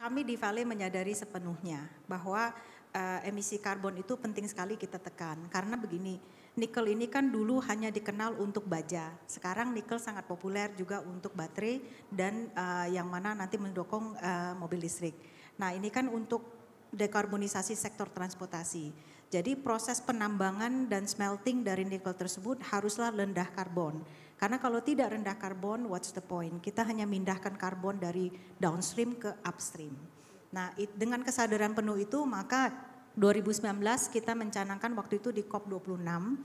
Kami di Vale menyadari sepenuhnya bahwa emisi karbon itu penting sekali kita tekan. Karena begini, nikel ini kan dulu hanya dikenal untuk baja. Sekarang nikel sangat populer juga untuk baterai dan yang mana nanti mendukung mobil listrik. Nah ini kan untuk dekarbonisasi sektor transportasi. Jadi proses penambangan dan smelting dari nikel tersebut haruslah rendah karbon. Karena kalau tidak rendah karbon, what's the point? Kita hanya mindahkan karbon dari downstream ke upstream. Nah, dengan kesadaran penuh itu maka 2019 kita mencanangkan waktu itu di COP26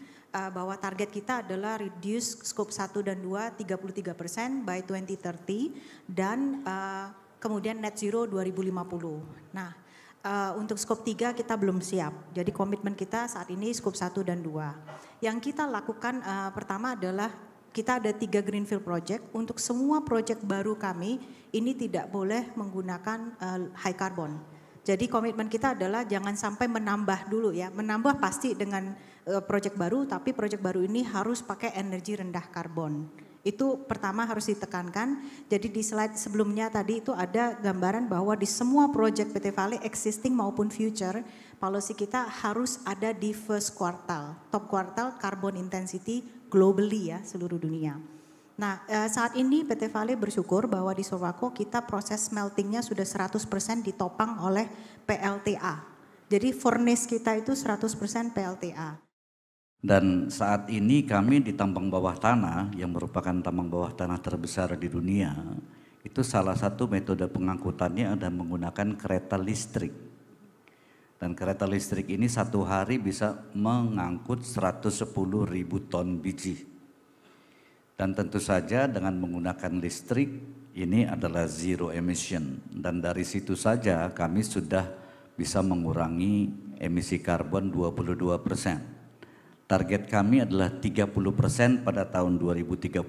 bahwa target kita adalah reduce scope 1 dan 2 33% by 2030 dan kemudian net zero 2050. Nah, untuk skop 3 kita belum siap. Jadi komitmen kita saat ini skop 1 dan 2. Yang kita lakukan pertama adalah kita ada 3 greenfield project. Untuk semua project baru kami ini tidak boleh menggunakan high carbon. Jadi komitmen kita adalah jangan sampai menambah dulu ya. Menambah pasti dengan project baru, tapi project baru ini harus pakai energi rendah karbon. Itu pertama harus ditekankan. Jadi di slide sebelumnya tadi itu ada gambaran bahwa di semua project PT Vale existing maupun future, policy kita harus ada di first quartile, top quartile carbon intensity globally ya seluruh dunia. Nah saat ini PT Vale bersyukur bahwa di Sorwako kita proses smeltingnya sudah 100% ditopang oleh PLTA. Jadi furnace kita itu 100% PLTA. Dan saat ini kami di tambang bawah tanah yang merupakan tambang bawah tanah terbesar di dunia, itu salah satu metode pengangkutannya adalah menggunakan kereta listrik. Dan kereta listrik ini satu hari bisa mengangkut 110.000 ton biji. Dan tentu saja dengan menggunakan listrik ini adalah zero emission. Dan dari situ saja kami sudah bisa mengurangi emisi karbon 22%. Target kami adalah 30% pada tahun 2030.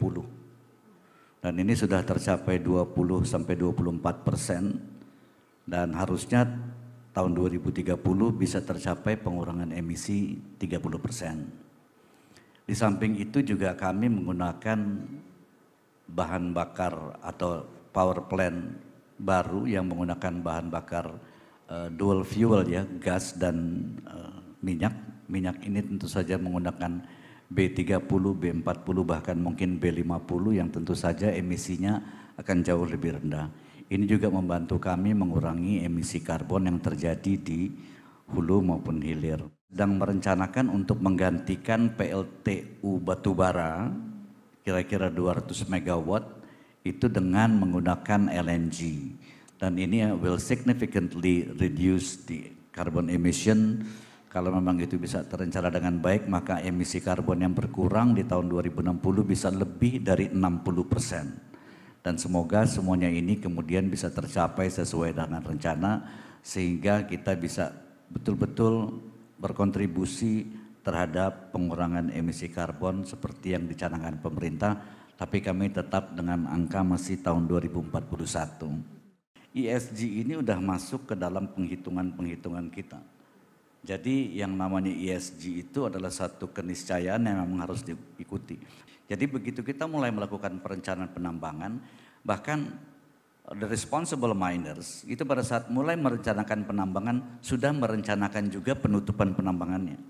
Dan ini sudah tercapai 20-24%. Dan harusnya tahun 2030 bisa tercapai pengurangan emisi 30%. Di samping itu juga kami menggunakan bahan bakar atau power plant baru yang menggunakan bahan bakar dual fuel ya, gas dan minyak. Minyak ini tentu saja menggunakan B30, B40 bahkan mungkin B50 yang tentu saja emisinya akan jauh lebih rendah. Ini juga membantu kami mengurangi emisi karbon yang terjadi di hulu maupun hilir. Sedang merencanakan untuk menggantikan PLTU batubara kira-kira 200 megawatt itu dengan menggunakan LNG. Dan ini will significantly reduce the carbon emission. Kalau memang itu bisa terencana dengan baik, maka emisi karbon yang berkurang di tahun 2060 bisa lebih dari 60%. Dan semoga semuanya ini kemudian bisa tercapai sesuai dengan rencana, sehingga kita bisa betul-betul berkontribusi terhadap pengurangan emisi karbon seperti yang dicanangkan pemerintah, tapi kami tetap dengan angka masih tahun 2041. ESG ini udah masuk ke dalam penghitungan-penghitungan kita. Jadi yang namanya ESG itu adalah satu keniscayaan yang memang harus diikuti. Jadi begitu kita mulai melakukan perencanaan penambangan, bahkan the responsible miners itu pada saat mulai merencanakan penambangan sudah merencanakan juga penutupan penambangannya.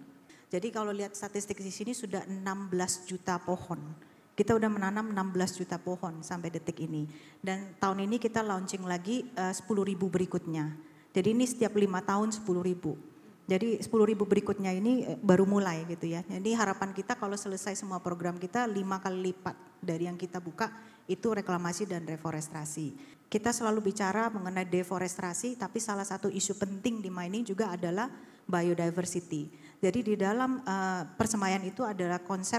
Jadi kalau lihat statistik di sini sudah 16 juta pohon. Kita udah menanam 16 juta pohon sampai detik ini. Dan tahun ini kita launching lagi 10.000 berikutnya. Jadi ini setiap 5 tahun 10.000. Jadi 10.000 berikutnya ini baru mulai gitu ya. Jadi harapan kita kalau selesai semua program kita 5 kali lipat dari yang kita buka itu reklamasi dan reforestasi. Kita selalu bicara mengenai deforestasi, tapi salah satu isu penting di mining juga adalah biodiversity. Jadi di dalam persemaian itu adalah konsep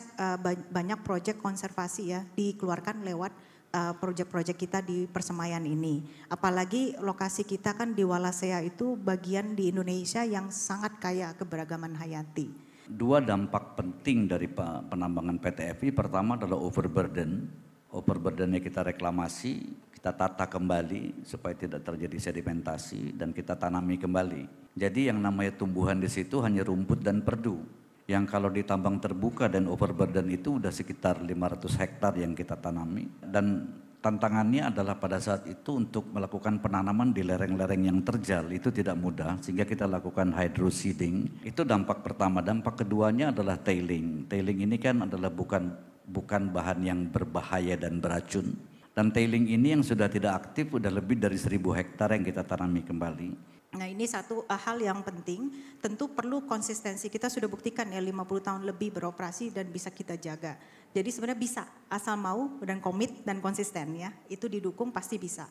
banyak proyek konservasi ya dikeluarkan lewat proyek-proyek kita di persemaian ini. Apalagi lokasi kita kan di Wallacea itu bagian di Indonesia yang sangat kaya keberagaman hayati. Dua dampak penting dari penambangan PT FI, pertama adalah overburden. Overburdennya kita reklamasi, kita tata kembali supaya tidak terjadi sedimentasi dan kita tanami kembali. Jadi yang namanya tumbuhan di situ hanya rumput dan perdu. Yang kalau ditambang terbuka dan overburden itu udah sekitar 500 hektar yang kita tanami. Dan tantangannya adalah pada saat itu untuk melakukan penanaman di lereng-lereng yang terjal itu tidak mudah, sehingga kita lakukan hydroseeding. Itu dampak pertama. Dampak keduanya adalah tailing. Tailing ini kan adalah bukan bahan yang berbahaya dan beracun. Dan tailing ini yang sudah tidak aktif udah lebih dari 1.000 hektar yang kita tanami kembali. Nah ini satu hal yang penting, tentu perlu konsistensi. Kita sudah buktikan ya 50 tahun lebih beroperasi dan bisa kita jaga. Jadi sebenarnya bisa, asal mau dan komit dan konsisten ya, itu didukung pasti bisa.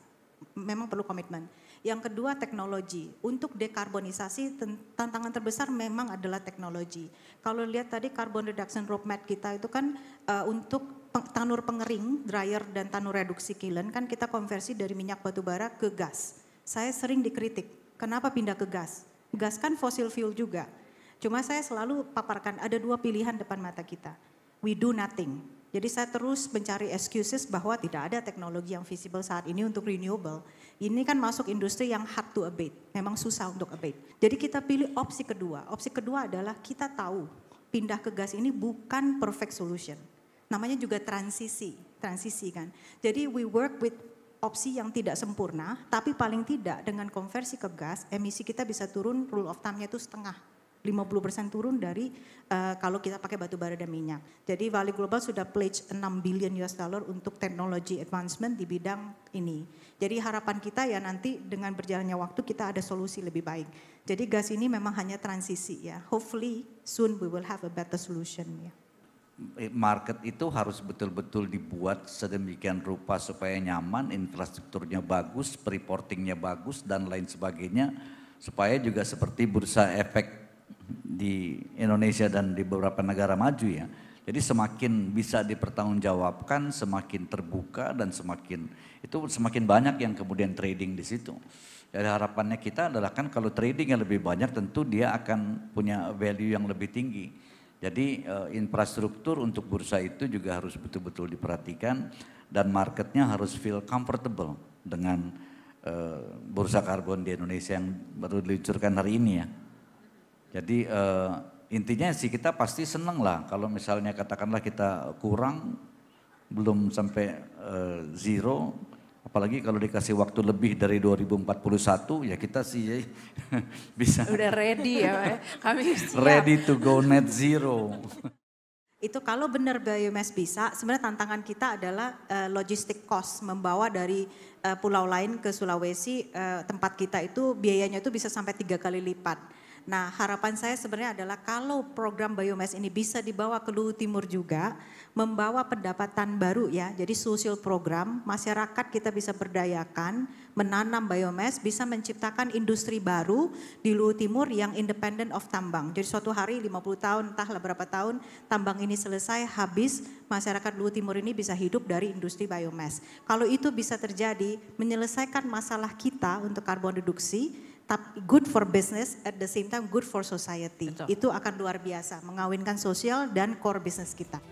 Memang perlu komitmen. Yang kedua teknologi, untuk dekarbonisasi tantangan terbesar memang adalah teknologi. Kalau lihat tadi carbon reduction roadmap kita itu kan untuk tanur pengering, dryer dan tanur reduksi kiln kan kita konversi dari minyak batu bara ke gas. Saya sering dikritik. Kenapa pindah ke gas? Gas kan fossil fuel juga. Cuma saya selalu paparkan ada 2 pilihan depan mata kita. We do nothing. Jadi saya terus mencari excuses bahwa tidak ada teknologi yang visible saat ini untuk renewable. Ini kan masuk industri yang hard to abate. Memang susah untuk abate. Jadi kita pilih opsi kedua. Opsi kedua adalah kita tahu pindah ke gas ini bukan perfect solution. Namanya juga transisi kan. Jadi we work with opsi yang tidak sempurna, tapi paling tidak dengan konversi ke gas, emisi kita bisa turun, rule of thumb-nya itu setengah. 50% turun dari kalau kita pakai batu bara dan minyak. Jadi Vale Global sudah pledge 6 billion US dollar untuk technology advancement di bidang ini. Jadi harapan kita ya nanti dengan berjalannya waktu kita ada solusi lebih baik. Jadi gas ini memang hanya transisi ya. Hopefully soon we will have a better solution ya. Market itu harus betul-betul dibuat sedemikian rupa supaya nyaman, infrastrukturnya bagus, reportingnya bagus dan lain sebagainya, supaya juga seperti bursa efek di Indonesia dan di beberapa negara maju ya. Jadi semakin bisa dipertanggungjawabkan, semakin terbuka dan semakin banyak yang kemudian trading di situ. Jadi harapannya kita adalah kan kalau trading yang lebih banyak tentu dia akan punya value yang lebih tinggi. Jadi infrastruktur untuk bursa itu juga harus betul-betul diperhatikan dan marketnya harus feel comfortable dengan bursa karbon di Indonesia yang baru diluncurkan hari ini ya. Jadi intinya sih kita pasti senang lah kalau misalnya katakanlah kita kurang belum sampai zero. Apalagi kalau dikasih waktu lebih dari 2041 ya kita sih bisa. Udah ready ya, kami siap. Ready to go net zero. Itu kalau benar biomass bisa, sebenarnya tantangan kita adalah logistic cost, membawa dari pulau lain ke Sulawesi, tempat kita itu biayanya itu bisa sampai 3 kali lipat. Nah harapan saya sebenarnya adalah kalau program biomass ini bisa dibawa ke Luhut Timur juga, membawa pendapatan baru ya, jadi social program, masyarakat kita bisa berdayakan, menanam biomass, bisa menciptakan industri baru di Luhut Timur yang independent of tambang. Jadi suatu hari 50 tahun, entahlah berapa tahun, tambang ini selesai, habis, masyarakat Luhut Timur ini bisa hidup dari industri biomass. Kalau itu bisa terjadi, menyelesaikan masalah kita untuk karbon reduksi, tapi good for business, at the same time good for society. Betul. Itu akan luar biasa, mengawinkan sosial dan core business kita.